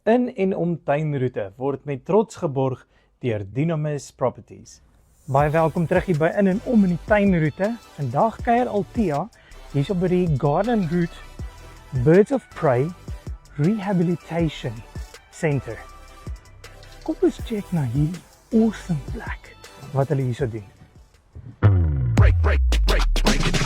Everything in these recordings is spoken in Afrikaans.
In en om tuinroete word met trots geborg deur Dynamis Properties. Baie welkom terug hier by in en om in die tuinroete. Vandag kuier Althea hierso by die Garden Route Birds of Prey Rehabilitation Center. Kom ons check na hierdie awesome plek wat hulle hierso doen. Break it down.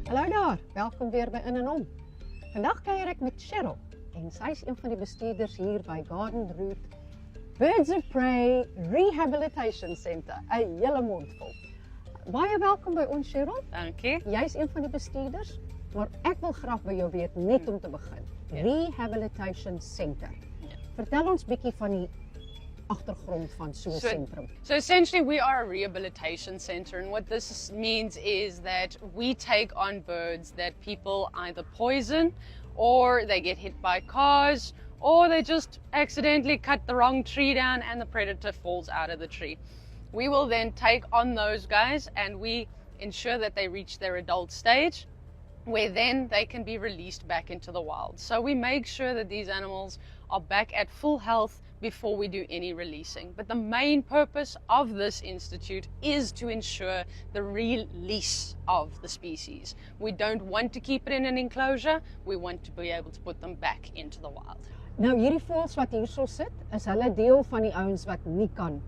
Hallo daar, welkom weer by In en Om. Vandag kuier ek met Cheryl en sy is een van die bestuurders hier by Garden Route Birds of Prey Rehabilitation Center. 'n hele mond vol. Baie welkom by ons, Cheryl. Dankie. Jy's een van die bestuurders, maar ek wil graag by jou weet net om te begin. Rehabilitation Center. Vertel ons bietjie van die agtergrond van so 'n sentrum. So essentially we are a rehabilitation center, and what this means is that we take on birds that people either poison or they get hit by cars or they just accidentally cut the wrong tree down and the predator falls out of the tree. We will then take on those guys and we ensure that they reach their adult stage, where then they can be released back into the wild. So we make sure that these animals are back at full health before we do any releasing. But the main purpose of this institute is to ensure the release of the species. We don't want to keep it in an enclosure, we want to be able to put them back into the wild. Nou hierdie voëls wat hierso sit, is hulle deel van die ouens wat nie kan.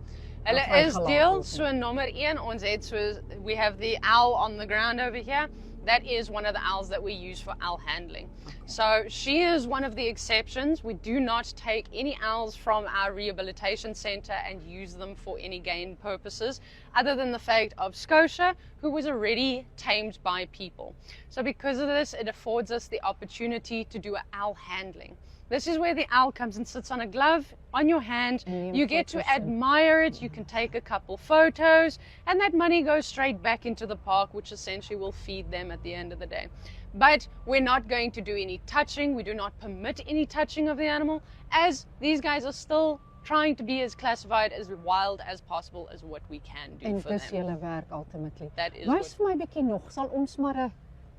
Hulle of is vrygelaat deel, word nie. so nommer 1, ons het so, we have the owl on the ground over here. That is one of the owls that we use for owl handling. So she is one of the exceptions. We do not take any owls from our rehabilitation center and use them for any gain purposes, other than the fact of Scotia, who was already tamed by people. So because of this, it affords us the opportunity to do owl handling. This is where the owl comes and sits on a glove on your hand. And You get to photos. admire it, you can take a couple photos, and that money goes straight back into the park, which essentially will feed them at the end of the day. But we're not going to do any touching. We do not permit any touching of the animal, as these guys are still trying to be as classified as wild as possible as what we can do En for dis them. julle werk ultimately. That is Wys vir my bietjie nog, sal ons maar 'n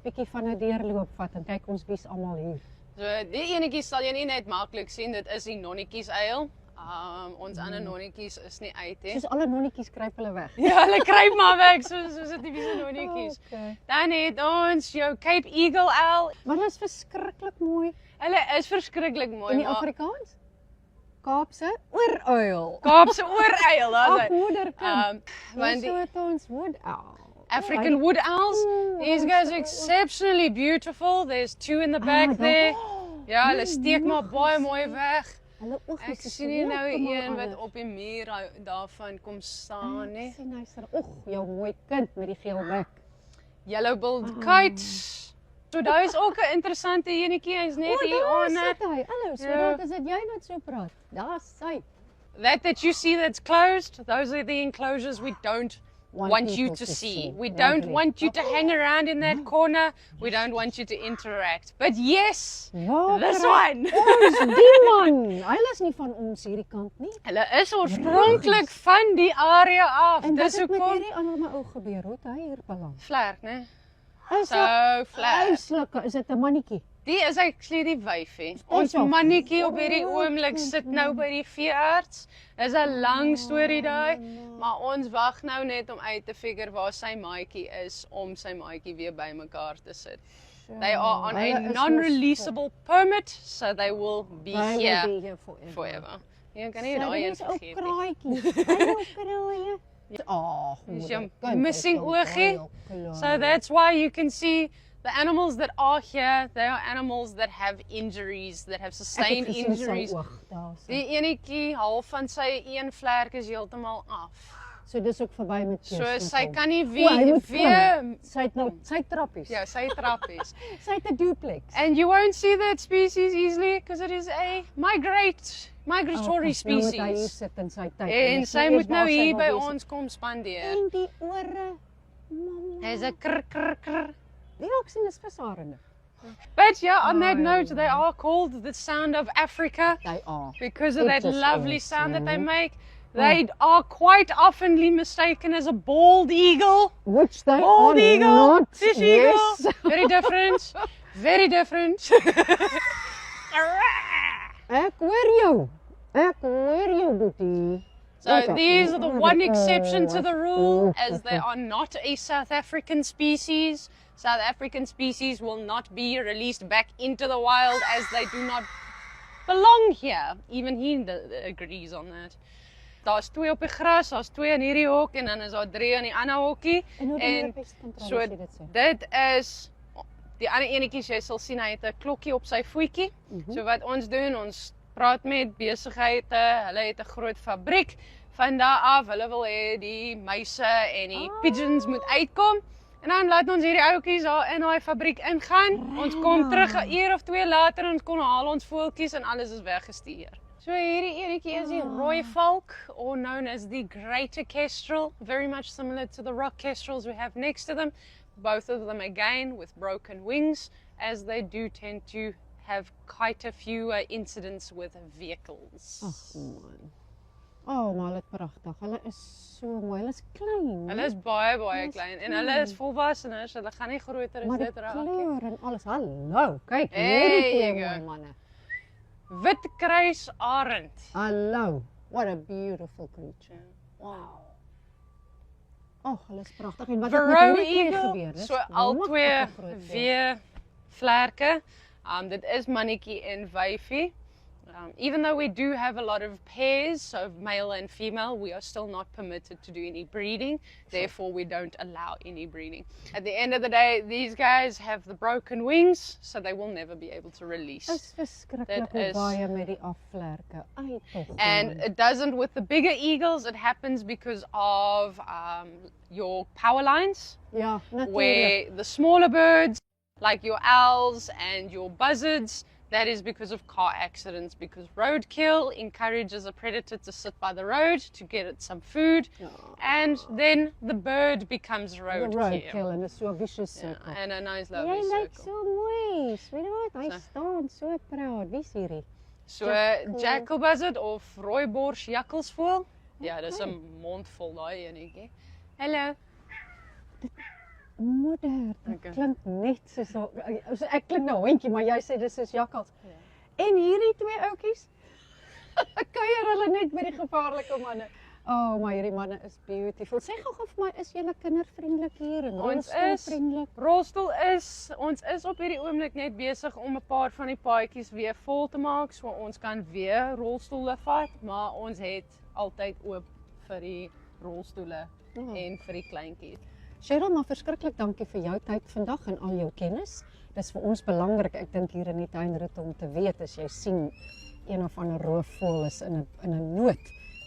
bietjie van 'n deurloop vat en kyk ons wie's almal hier. So die enetjies sal jy nie net maklik sien, dit is die nonnetjies eil. Ons ander nonnetjies is nie uit nie. Soos alle nonnetjies kruip hulle weg. Ja, hulle kruip maar weg, soos dit tipiese nonnetjies. Okay. Dan het ons jou Cape Eagle owl. Maar dit is verskriklik mooi. Hulle is verskriklik mooi, In die maar Afrikaans? Kaapse ooruil. Kaapse ooruil, Ag daar's moederkind. want So die het ons wood owl. African wood owls, Ooh, these ons- guys are exceptionally beautiful. There's 2 in the back there. Ja, hulle steek maar baie mooi weg. Hulle oë Ek is sien nie nou heeltemal een wat anders. op die muur daarvan kom staan nie. Sien hy sê, "Oeg, jou mooi kind met die geel bek." Yellow-billed kite. So daar is ook 'n interessante enetjie, hy's net O, hier daar onder. sit hy. Hallo, so Ja. dalk is dit jy wat so praat. Daar's sy. That you see that's closed, those are the enclosures we don't want you people to see. see. We don't Lovely. want you to hang around in that corner. We don't want you to interact. But yes, Ja, this kry- one. Ons die man. Hy is nie van ons hierdie kant nie. Hulle is oorspronklik van die area af. En wat Dis het met hoekom hierdie ander my ou gebeur? Hoe het hy hier beland? vlerk, né? Hy So vlerk. Huislike, is dit 'n mannetjie? Die is actually die wyfie. Ons ja. mannetjie op hierdie oomblik sit nou by die veearts. Dis 'n lang storie daai, maar ons wag nou net om uit te figure waar sy maatjie is om sy maatjie weer bymekaar te sit. They are on Hulle a is non-releasable permit, so they will be Hy will here be here forever. forever. Jy kan nie Sy daai een is ook vergeet nie. kraaitjies. Hallo kraaie. Ag, Dis jou moederkind, missing ek wil oogie. baie klaar. So that's why you can see the animals that are here, they are animals that have injuries, that have Ek het sustained gesien sy injuries. oog, daar is hy. Die enetjie half van sy een vlerk is heeltemal af. So dis ook verby met So keus sy met kan nie hom. O, hy weer moet klim. Sy het nou sy trappies. ja, sy trappies. Sy het 'n duplex. And you won't see that species easily because it is a migratory Nou moet hy hier species. sit in sy tyd. En dis sy nie moet eers nou waar sy hier wil by wees nie. ons kom spandeer. En die ore. Mamma. Hy's 'n krr krr krr. Ja, ek sien dis visarende. But yeah, on that Oh, note, they are called the Sound of Africa They are. because of It that just lovely is, sound that they yeah. make. They are quite oftenly mistaken as a bald eagle. Which they Bald are eagle, not. fish Yes. eagle, very different, very different. Ek hoor jou. Ek hoor jou, Boetie. So these are the one exception to the rule, as they are not a South African species. South African species will not be released back into the wild as they do not belong here. Even he agrees on that. Daar's 2 op die gras, daar's 2 in hierdie hok en dan is daar 3 in die ander hokkie. En hoe doen jy En die beste kontrole so as jy dit sê? dit is die ander enetjies, jy sal sien hy het 'n klokkie op sy voetjie. So wat ons doen, ons praat met besighede, hulle het 'n groot fabriek. Van daar af, hulle wil hê die muise en die pigeons moet uitkom. En dan laat ons hierdie ouetjies daar in daai fabriek ingaan. Ons kom terug 'n uur of 2 later en ons kom haal ons voeltjies en alles is weggestuur. So hierdie enetjie is die rooi valk, or known as the greater kestrel, very much similar to the rock kestrels we have next to them. Both of them again with broken wings, as they do tend to have quite a few incidents with vehicles. Ag man. Oh, maar hulle is pragtig. Hulle is so mooi. Hulle is klein. Hulle is baie Hulle is klein en hulle is volwassenes, hulle gaan nie groter as maar die dit raak nie. kleur en alles. Hallo, kyk, There hierdie you twee go. mooi manne. Wit kruisarend. Hallo. What a beautiful creature. Wow. Ag, hulle is pragtig. En wat het met Faroe hierdie twee eagle, gebeur? Dis so al magtige twee groot beeld. weervlerke. Dit is mannetjie en wyfie. Even though we do have a lot of pairs, so male and female, we are still not permitted to do any breeding. Therefore, we don't allow any breeding. At the end of the day, these guys have the broken wings, so they will never be able to release. Is verskriklik Dit hoe is- baie met die afvlerke. Ai tog. And it doesn't with the bigger eagles. It happens because of your power lines, ja, natuurlik. where the smaller birds, like your owls and your buzzards, that is because of car accidents, because roadkill encourages a predator to sit by the road to get it some food, and then the bird becomes The roadkill. roadkill en is so 'n vicious Yeah, circle. and a nice Jy lovely lyk circle. so mooi. Sweetheart, hy So. staan so proud. Wie is hierdie? So Jackal. jackal buzzard of rooibors jakkalsvoël. Ja, dis 'n mondvol daai enetjie. Hallo. Moeder, dit Okay. klink net soos so ek klink nou hondjie, maar jy sê dis soos jakkals. En hierdie twee ouetjies kuier hulle net by die gevaarlike manne. Oh, maar hierdie manne is beautiful. Sê gou vir my, is julle kindervriendelik hier en Ons is rolstoelvriendelik? ons is op hierdie oomblik net besig om 'n paar van die paadjies weer vol te maak, so ons kan weer rolstoele vat, maar ons het altyd oop vir die rolstoele en vir die kleintjies. Cheryl, maar verskriklik dankie vir jou tyd vandag en al jou kennis. Dis vir ons belangrik, ek dink hier in die tuinroete om te weet as jy sien een of ander roofvoël is in 'n nood,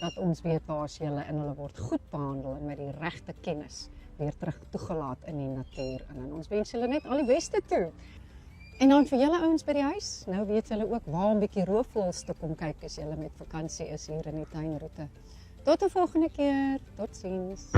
dat ons weet waar is julle en hulle word goed behandel en met die regte kennis weer terug toegelaat in die natuur in. En ons wens julle net al die beste toe. En dan vir julle ouens by die huis, nou weet julle ook waar om 'n bietjie roofvoëls te kom kyk as julle met vakansie is hier in die tuinroete. Tot 'n volgende keer. Totsiens.